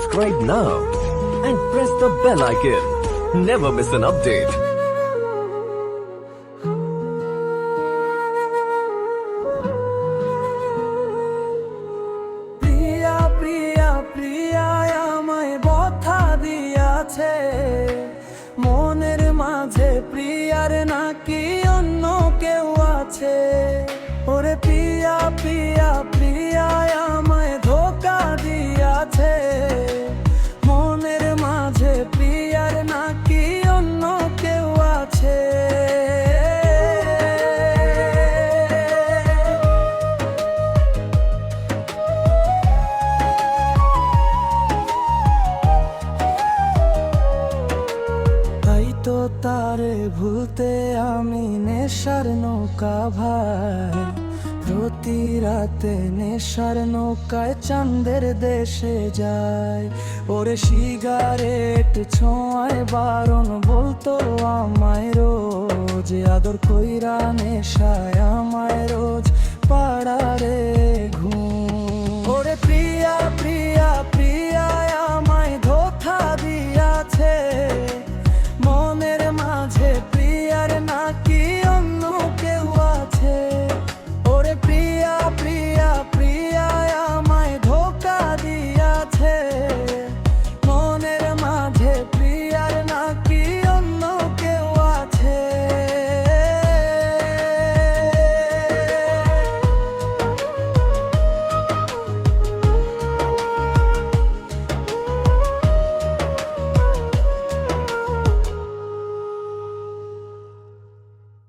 Subscribe now and press the bell icon. Never miss an update. প্রিয়া প্রিয়া প্রিয়া আমায় বথা দিয়াছে মনের মাঝে, প্রিয়ার নাকি অন্য কেউ আছে। ওরে প্রিয়া প্রিয়া প্রিয়া আমায় ধোকা দিয়াছে মনের মাঝে, প্রিয়ার নাকি অন্য কেউ আছে। তাই তো তারে ভুলতে আমি নেশার নৌকা ভাই, প্রতি রাতে নেশার নৌকায় চাঁদের দেশে যায়। ওরে সিগারেট ছোঁয়ায় বারণ বলতো আমায় রোজ, আদর কইরা নেশায় আমায় রোজ পাড়ারে ঘুম।